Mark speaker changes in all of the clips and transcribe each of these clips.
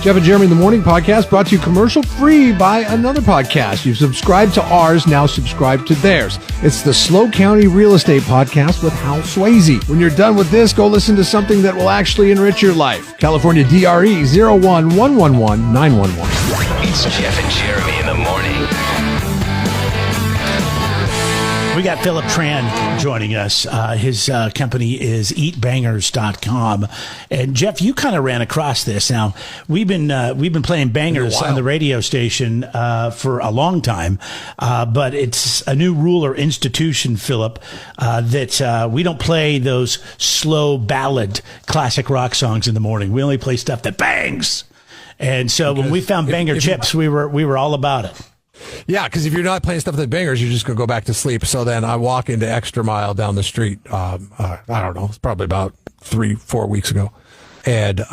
Speaker 1: Jeff and Jeremy in the Morning podcast brought to you commercial free by another podcast. You've subscribed to ours, now subscribe to theirs. It's the Slow County Real Estate Podcast with Hal Swayze. When you're done with this, go listen to something that will actually enrich your life. California DRE 01111
Speaker 2: It's Jeff and Jeremy in the morning.
Speaker 3: We got Phillip Tran joining us. His company is eatbangers.com. And Jeff, you kind of ran across this. Now, we've been playing bangers on the radio station for a long time, but it's a new rule or institution, Phillip, that we don't play those slow ballad classic rock songs in the morning. We only play stuff that bangs. And so when we found banger chips, we were all about it.
Speaker 1: Yeah, because if you're not playing stuff that bangers, you're just going to go back to sleep. So then I walk into Extra Mile down the street. I don't know. It's probably about 3-4 weeks ago. And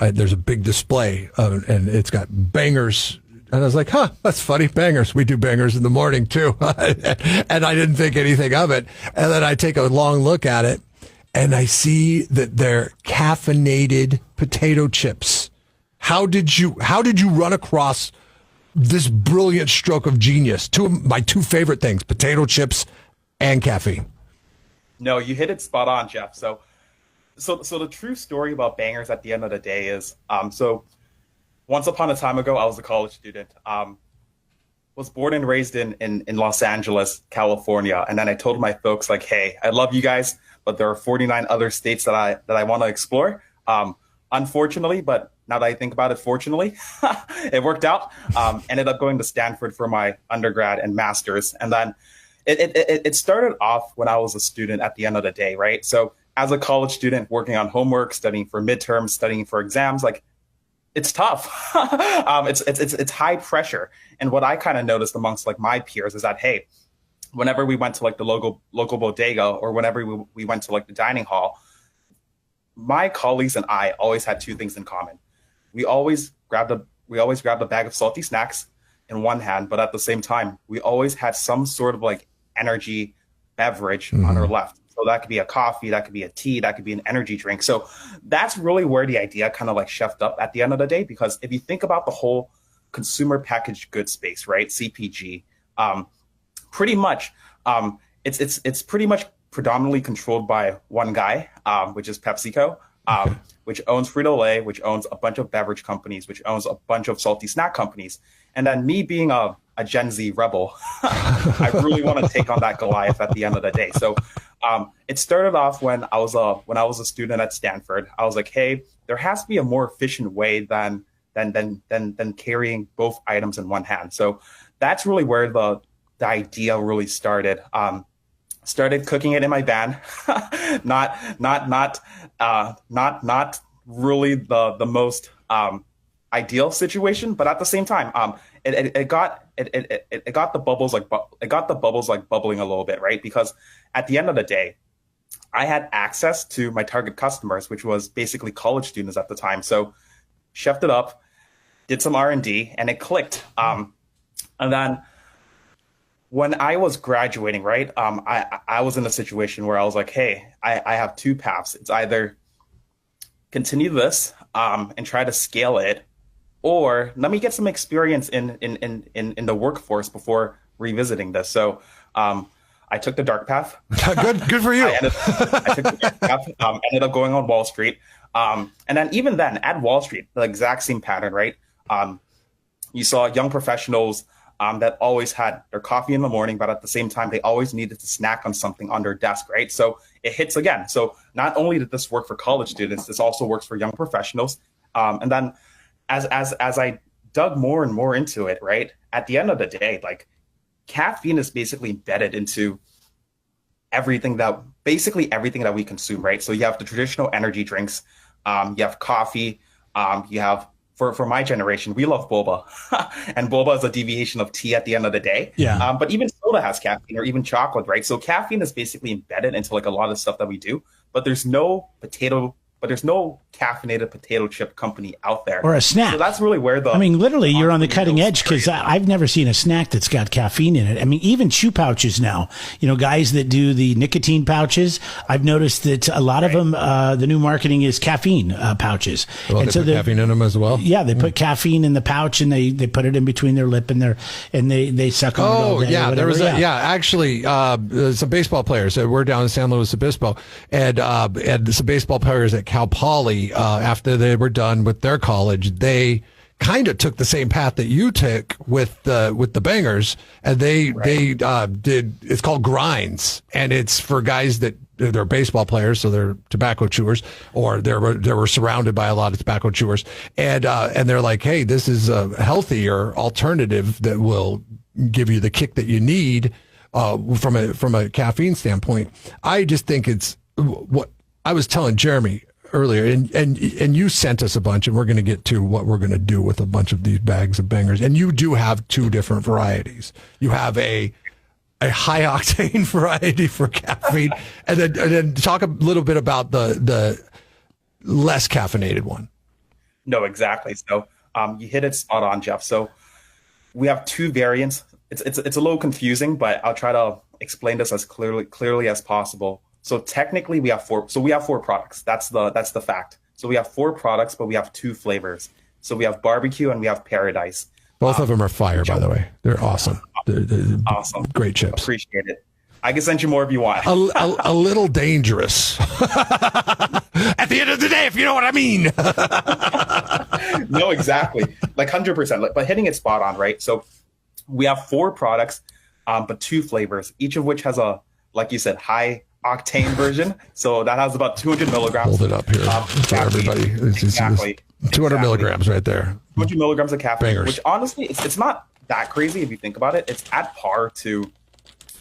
Speaker 1: there's a big display, and it's got bangers. And I was like, that's funny. Bangers. We do bangers in the morning, too. And I didn't think anything of it. And then I take a long look at it, and I see that they're caffeinated potato chips. How did you run across this brilliant stroke of genius? My two favorite things, potato chips and caffeine.
Speaker 4: No, you hit it spot on, Jeff. So the true story about bangers at the end of the day is, so once upon a time ago, I was a college student, was born and raised in Los Angeles, California. And then I told my folks, like, hey, I love you guys, but there are 49 other states that I want to explore. Unfortunately, but now that I think about it, fortunately, it worked out. Ended up going to Stanford for my undergrad and master's. And then it started off when I was a student at the end of the day, right? So as a college student working on homework, studying for midterms, studying for exams, like it's tough. It's high pressure. And what I kind of noticed amongst like my peers is that, hey, whenever we went to like the local bodega or whenever we went to like the dining hall, my colleagues and I always had two things in common. We always grabbed a bag of salty snacks in one hand, but at the same time, we always had some sort of like energy beverage on our left. So that could be a coffee, that could be a tea, that could be an energy drink. So that's really where the idea kind of like chefed up at the end of the day, because if you think about the whole consumer packaged goods space, right? CPG, pretty much, it's pretty much predominantly controlled by one guy, which is PepsiCo, which owns Frito-Lay, which owns a bunch of beverage companies, which owns a bunch of salty snack companies. And then me being a Gen Z rebel, I really want to take on that Goliath at the end of the day. So it started off when I was a student at Stanford. I was like, hey, there has to be a more efficient way than carrying both items in one hand. So that's really where the idea really started. Started cooking it in my van, not really the most ideal situation, but at the same time, it got the bubbles like bubbling a little bit, right? Because at the end of the day, I had access to my target customers, which was basically college students at the time. So, chefed it up, did some R&D, and it clicked. And then when I was graduating, right, I was in a situation where I was like, hey, I have two paths. It's either continue this and try to scale it, or let me get some experience in the workforce before revisiting this. So I took the dark path.
Speaker 1: Good for you.
Speaker 4: I took the dark path, ended up going on Wall Street. And then even then at Wall Street, the exact same pattern, right? You saw young professionals that always had their coffee in the morning, but at the same time, they always needed to snack on something on their desk, right? So it hits again. So not only did this work for college students, this also works for young professionals. And then as I dug more and more into it, right, at the end of the day, like caffeine is basically embedded into everything that we consume, right? So you have the traditional energy drinks, you have coffee, you have for my generation, we love boba. And boba is a deviation of tea at the end of the day.
Speaker 3: Yeah.
Speaker 4: But even soda has caffeine, or even chocolate, right? So caffeine is basically embedded into like a lot of stuff that we do, but there's no potato but there's no caffeinated potato chip company out there.
Speaker 3: Or a snack.
Speaker 4: So that's really where
Speaker 3: literally, you're on the cutting edge, because I've never seen a snack that's got caffeine in it. I mean, even chew pouches now, guys that do the nicotine pouches, I've noticed that a lot of them, the new marketing is caffeine pouches.
Speaker 1: Well, and they put caffeine in them as well?
Speaker 3: Yeah, they put caffeine in the pouch, and they put it in between their lip and they suck on it all day.
Speaker 1: Yeah, there was actually, some baseball players. We're down in San Luis Obispo, and some baseball players at Cal Poly, after they were done with their college, they kind of took the same path that you took with the bangers, and they did. It's called grinds, and it's for guys that they're baseball players, so they're tobacco chewers, or they were surrounded by a lot of tobacco chewers, and they're like, hey, this is a healthier alternative that will give you the kick that you need from a caffeine standpoint. I just think it's what I was telling Jeremy earlier, and you sent us a bunch, and we're going to get to what we're going to do with a bunch of these bags of bangers. And you do have two different varieties. You have a high octane variety for caffeine, and then talk a little bit about the less caffeinated one.
Speaker 4: No, exactly. So you hit it spot on, Jeff. So we have two variants. It's a little confusing, but I'll try to explain this as clearly as possible. So technically we have four. So we have four products. That's the fact. So we have four products, but we have two flavors. So we have barbecue and we have paradise.
Speaker 1: Both of them are fire, by the way. They're awesome. They're
Speaker 4: awesome.
Speaker 1: Great chips.
Speaker 4: Appreciate it. I can send you more if you want.
Speaker 1: a little dangerous. At the end of the day, if you know what I mean.
Speaker 4: No, exactly. Like 100%. But hitting it spot on, right? So we have four products, but two flavors, each of which has a, like you said, high octane version. So that has about 200 milligrams.
Speaker 1: Hold it up here for everybody.
Speaker 4: Exactly.
Speaker 1: 200 milligrams right there.
Speaker 4: 200 milligrams of caffeine,
Speaker 1: Bangers.
Speaker 4: which honestly, it's not that crazy if you think about it. It's at par to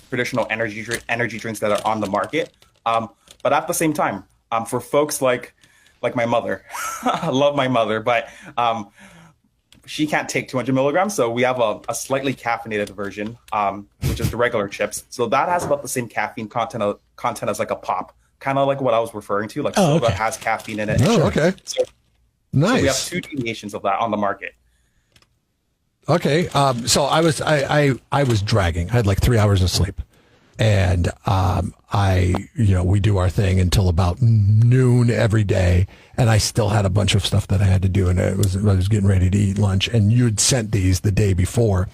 Speaker 4: traditional energy drinks that are on the market. But at the same time, for folks like my mother, I love my mother, but she can't take 200 milligrams. So we have a slightly caffeinated version, which is the regular chips. So that has about the same caffeine content as like a pop, kind of like what I was referring to, like soda has caffeine in it.
Speaker 1: Oh, okay.
Speaker 4: So,
Speaker 1: nice.
Speaker 4: So we have two deviations of that on the market.
Speaker 1: Okay. So I was dragging. I had like 3 hours of sleep, and we do our thing until about noon every day, and I still had a bunch of stuff that I had to do, and I was getting ready to eat lunch, and you'd sent these the day before,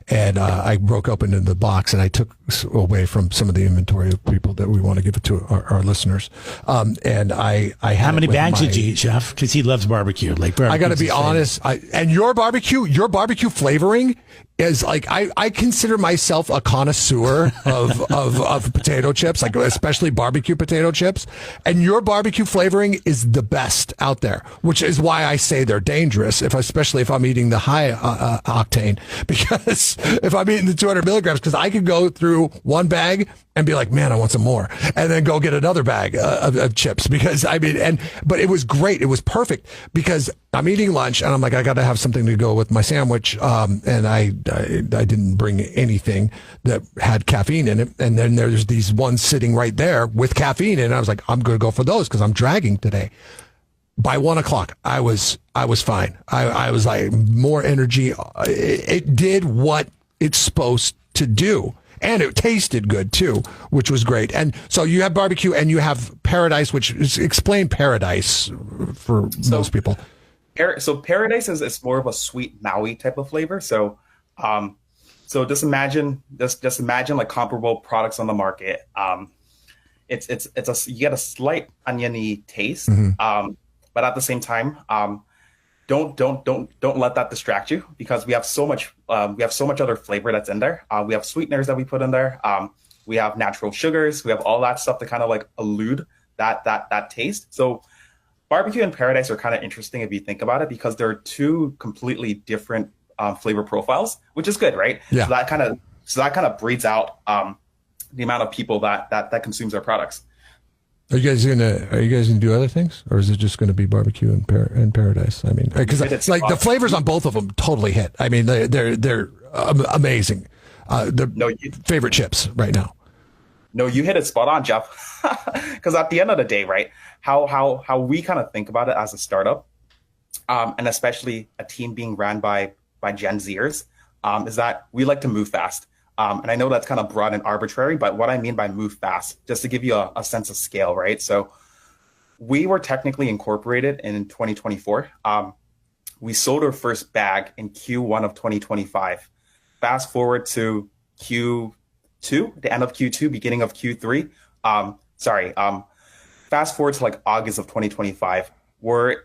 Speaker 1: and I broke open into the box, and I took away from some of the inventory of people that we want to give it to our listeners. And I had
Speaker 3: how many bags did you eat, Chef? Because he loves barbecue. I
Speaker 1: got to be honest. And your barbecue flavoring is like, I consider myself a connoisseur of potato chips, like especially barbecue potato chips. And your barbecue flavoring is the best out there, which is why I say they're dangerous, especially if I'm eating the high octane, because if I'm eating the 200 milligrams, because I could go through one bag and be like, man, I want some more, and then go get another bag of chips, because but it was great. It was perfect, because I'm eating lunch and I'm like, I got to have something to go with my sandwich. And I didn't bring anything that had caffeine in it. And then there's these ones sitting right there with caffeine in it. I was like, I'm going to go for those because I'm dragging today. By 1 o'clock, I was fine. I was like more energy. It did what it's supposed to do. And it tasted good too, which was great. And so you have barbecue and you have paradise, which is, explain paradise for most people.
Speaker 4: So paradise is more of a sweet Maui type of flavor. So, just imagine like comparable products on the market. You get a slight oniony taste, but at the same time, don't let that distract you, because we have so much other flavor that's in there. We have sweeteners that we put in there. We have natural sugars. We have all that stuff to kind of like elude that taste. So barbecue and paradise are kind of interesting if you think about it, because they're two completely different flavor profiles, which is good, right?
Speaker 1: Yeah.
Speaker 4: So that kind of breeds out the amount of people that consumes our products.
Speaker 1: Are you guys gonna do other things, or is it just going to be barbecue and paradise? I mean, because like the flavors on both of them totally hit. I mean, they're amazing. Favorite chips right now.
Speaker 4: No, you hit it spot on, Jeff. Because at the end of the day, right, how we kind of think about it as a startup, and especially a team being ran by Gen Zers, is that we like to move fast. And I know that's kind of broad and arbitrary, but what I mean by move fast, just to give you a sense of scale, right? So we were technically incorporated in 2024. We sold our first bag in Q1 of 2025. Fast forward to Q2, the end of Q2, beginning of Q3. Fast forward to like August of 2025. We're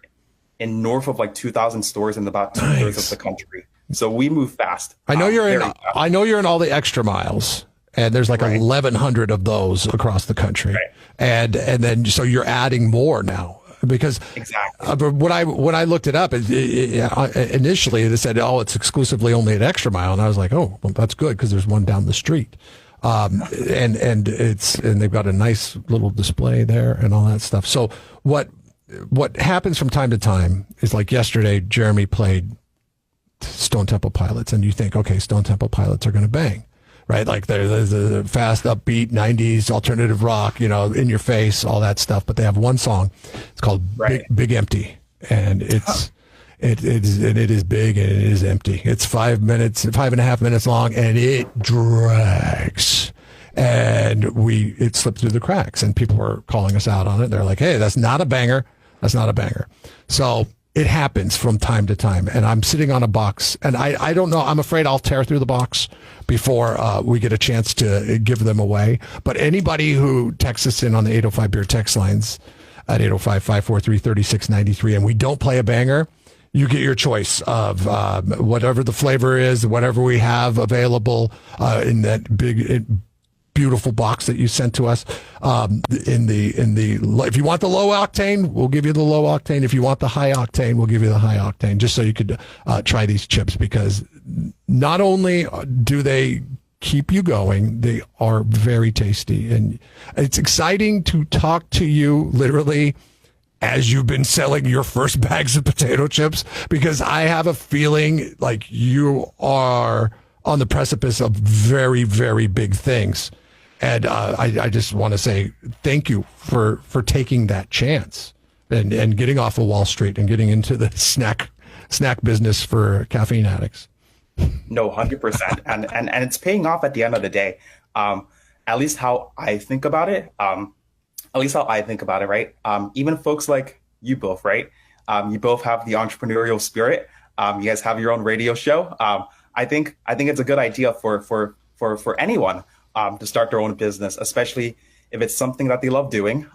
Speaker 4: in north of like 2,000 stores in about 2/3 of the country. So we move fast.
Speaker 1: I know you're in.
Speaker 4: Fast.
Speaker 1: I know you're in all the extra miles, and there's like 1,100 of those across the country, and then so you're adding more now because
Speaker 4: exactly.
Speaker 1: When I looked it up, initially it said, "Oh, it's exclusively only at Extra Mile," and I was like, "Oh, well, that's good because there's one down the street." And they've got a nice little display there and all that stuff. So what happens from time to time is like yesterday, Jeremy played Stone Temple Pilots, and you think, okay, Stone Temple Pilots are going to bang, right? Like there's a fast, upbeat 90s alternative rock, in your face, all that stuff. But they have one song. It's called Big Empty, and it is big and it is empty. It's 5.5 minutes long, and it drags. And it slipped through the cracks, and people were calling us out on it. They're like, hey, that's not a banger. That's not a banger. So it happens from time to time. And I'm sitting on a box, and I don't know. I'm afraid I'll tear through the box before we get a chance to give them away. But anybody who texts us in on the 805 Beer text lines at 805-543-3693, and we don't play a banger, you get your choice of whatever the flavor is, whatever we have available in that big, beautiful box that you sent to us. If you want the low octane, we'll give you the low octane. If you want the high octane, we'll give you the high octane, just so you could try these chips, because not only do they keep you going, they are very tasty, and it's exciting to talk to you literally as you've been selling your first bags of potato chips, because I have a feeling like you are on the precipice of very, very big things. And I just want to say thank you for taking that chance and getting off of Wall Street and getting into the snack business for caffeine addicts.
Speaker 4: No, 100%. And it's paying off at the end of the day. At least how I think about it. Right? Even folks like you both, right? You both have the entrepreneurial spirit. You guys have your own radio show. I think it's a good idea for anyone to start their own business, especially if it's something that they love doing.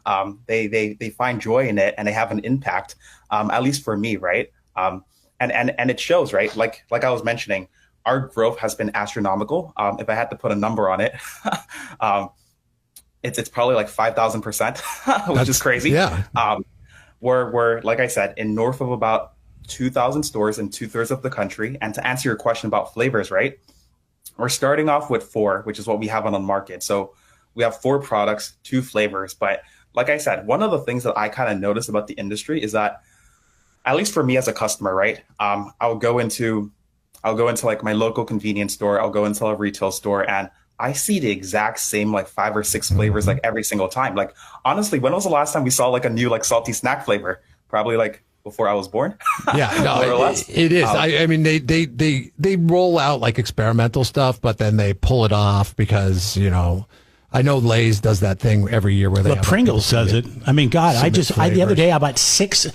Speaker 4: They find joy in it and they have an impact. At least for me, right? And it shows, right? Like I was mentioning, our growth has been astronomical. If I had to put a number on it, it's probably like 5,000%, which is crazy.
Speaker 1: Yeah.
Speaker 4: We're like I said, in north of about 2,000 stores in 2/3 of the country. And to answer your question about flavors, right? We're starting off with 4, which is what we have on the market. So we have 4 products, 2 flavors. But like I said, one of the things that I kind of noticed about the industry is that, at least for me as a customer, right? I'll go into like my local convenience store. I'll go into a retail store, and I see the exact same like 5 or 6 flavors like every single time. Like, honestly, when was the last time we saw like a new like salty snack flavor? Probably like before I was born.
Speaker 1: Yeah, no, it is. I mean, they roll out like experimental stuff, but then they pull it off because, I know Lay's does that thing every year where they.
Speaker 3: But Pringles does it. I mean, God, the other day I bought 6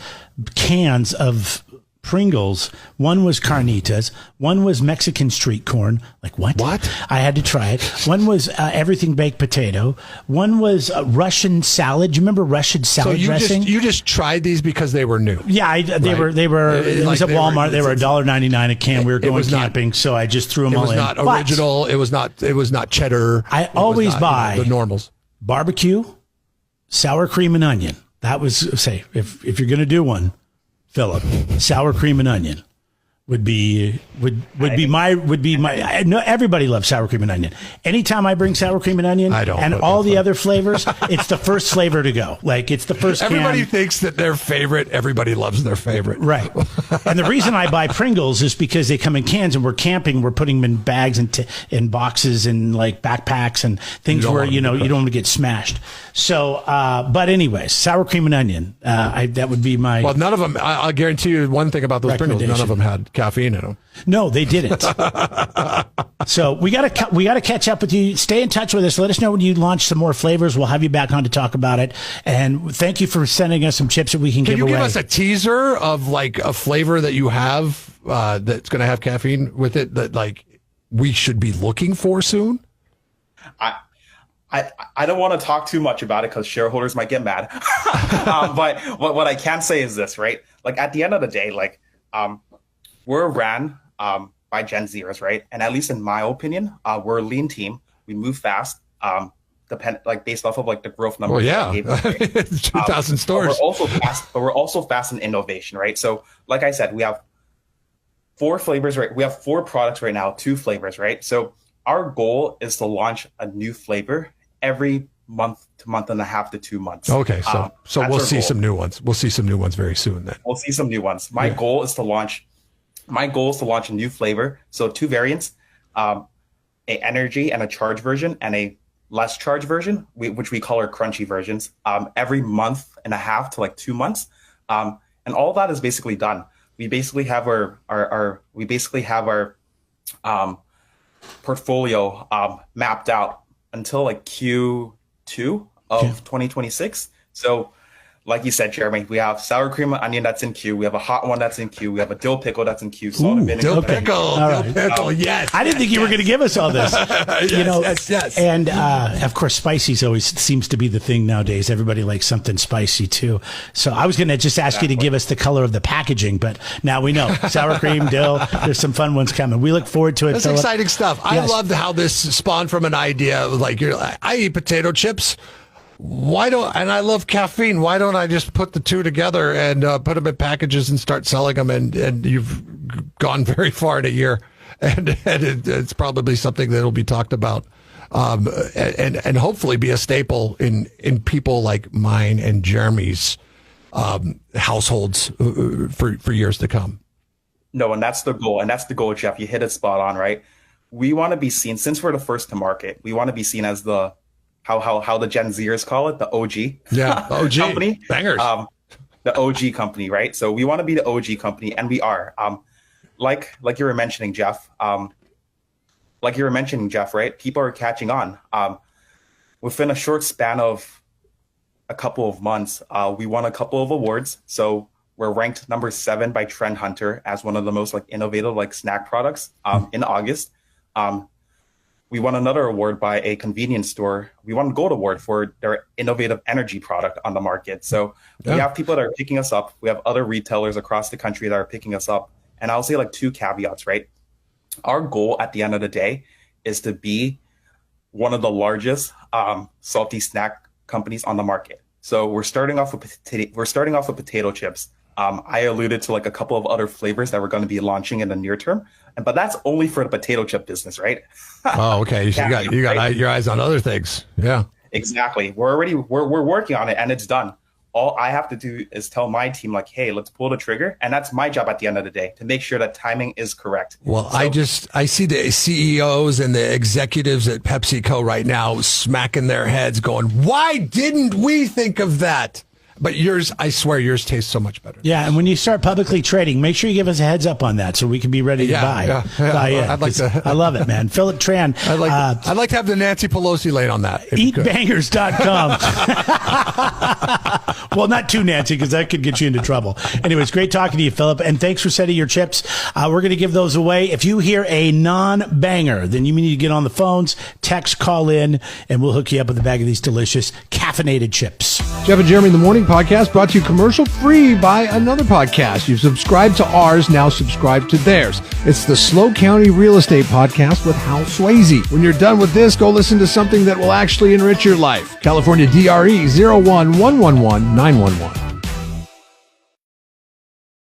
Speaker 3: cans of Pringles. One was carnitas. One was Mexican street corn. Like what?
Speaker 1: What?
Speaker 3: I had to try it. One was everything baked potato. One was Russian salad. Do you remember Russian salad dressing?
Speaker 1: You just tried these because they were new.
Speaker 3: Yeah, they were. It was at Walmart. They were $1.99 a can. We were going camping, so I just threw them all in.
Speaker 1: It was not original. It was not cheddar.
Speaker 3: I always buy
Speaker 1: the normals.
Speaker 3: Barbecue, sour cream and onion. That was if you're going to do one. Phillip, sour cream and onion. would be my I know everybody loves sour cream and onion. Anytime I bring sour cream and onion
Speaker 1: I don't,
Speaker 3: and all the other flavors, it's the first flavor to go. Like it's the first
Speaker 1: Everybody
Speaker 3: can.
Speaker 1: thinks that their favorite, everybody loves their favorite.
Speaker 3: Right. And the reason I buy Pringles is because they come in cans and we're camping, we're putting them in bags and in boxes and like backpacks and things where, you don't want to get smashed. So, but anyways, sour cream and onion, that would be my.
Speaker 1: Well, none of them, I'll guarantee you one thing about those Pringles, none of them had caffeine in them.
Speaker 3: No, they didn't. So we gotta catch up with you. Stay in touch with us. Let us know when you launch some more flavors. We'll have you back on to talk about it. And thank you for sending us some chips that we can give away.
Speaker 1: Can you give us a teaser of like a flavor that you have that's going to have caffeine with it that like we should be looking for soon?
Speaker 4: I don't want to talk too much about it because shareholders might get mad. But what I can say is this, right? Like at the end of the day, like we're ran by Gen Zers, right? And at least in my opinion, we're a lean team. We move fast, based off of like the growth numbers.
Speaker 1: Oh yeah, 2,000 stores.
Speaker 4: We're also fast in innovation, right? So, like I said, we have 4 flavors, right? We have 4 products right now, 2 flavors, right? So our goal is to launch a new flavor every month to month and a half to 2 months.
Speaker 1: Okay, so we'll see some new ones. We'll see some new ones very soon. Then
Speaker 4: we'll see some new ones. My goal is to launch a new flavor. So 2 variants, a energy and a charge version and a less charge version, which we call our crunchy versions, every month and a half to like 2 months. And all that is basically done. We basically have our portfolio mapped out until like Q2 of 2026. So like you said, Jeremy, we have sour cream and onion that's in queue. We have a hot one that's in queue. We have a dill pickle that's in queue. Salt and vinegar.
Speaker 1: Dill pickle, yes.
Speaker 3: I didn't think you were going to give us all this.
Speaker 1: Yes.
Speaker 3: And of course, spices always seems to be the thing nowadays. Everybody likes something spicy too. So I was going to just ask you to give us the color of the packaging, but now we know sour cream, dill. There's some fun ones coming. We look forward to it.
Speaker 1: That's
Speaker 3: Phillip.
Speaker 1: exciting stuff. Yes. I loved how this spawned from an idea. Like I eat potato chips. And I love caffeine. Why don't I just put the two together and put them in packages and start selling them? And you've gone very far in a year, and it's probably something that'll be talked about, and hopefully be a staple in people like mine and Jeremy's households for years to come.
Speaker 4: No, and that's the goal. And that's the goal, Jeff. You hit it spot on, right? We want to be seen, since we're the first to market, we want to be seen as the how the Gen Zers call it, the OG.
Speaker 1: Yeah, OG
Speaker 4: company.
Speaker 1: Bangers.
Speaker 4: The OG company, right? So we want to be the OG company, and we are. Like you were mentioning, Jeff. Right? People are catching on. Within a short span of a couple of months, we won a couple of awards. So we're ranked number 7 by Trend Hunter as one of the most innovative snack products in August. We won another award by a convenience store. We won a gold award for their innovative energy product on the market. So we have people that are picking us up. We have other retailers across the country that are picking us up. And I'll say 2 caveats, right? Our goal at the end of the day is to be one of the largest salty snack companies on the market. So we're starting off with potato chips. I alluded to a couple of other flavors that we're going to be launching in the near term, but that's only for the potato chip business, right?
Speaker 1: Oh, okay. So you got your eyes on other things. Yeah,
Speaker 4: exactly. We're working on it, and it's done. All I have to do is tell my team, hey, let's pull the trigger, and that's my job at the end of the day, to make sure that timing is correct.
Speaker 1: Well, I see the CEOs and the executives at PepsiCo right now smacking their heads, going, "Why didn't we think of that?" But yours, I swear, yours tastes so much better.
Speaker 3: Yeah, and when you start publicly trading, make sure you give us a heads up on that so we can be ready to buy. Buy in.
Speaker 1: I'd like to.
Speaker 3: I love it, man. Phillip Tran.
Speaker 1: I'd like to have the Nancy Pelosi lane on that.
Speaker 3: Eatbangers.com. Well, not too Nancy, because that could get you into trouble. Anyways, great talking to you, Phillip, and thanks for sending your chips. We're going to give those away. If you hear a non-banger, then you need to get on the phones, text, call in, and we'll hook you up with a bag of these delicious caffeinated chips.
Speaker 5: Jeff and Jeremy in the Morning podcast brought to you commercial free by another podcast. You've subscribed to ours, now subscribe to theirs. It's the Slow County Real Estate Podcast with Hal Swayze. When you're done with this, go listen to something that will actually enrich your life. California DRE 01111 911.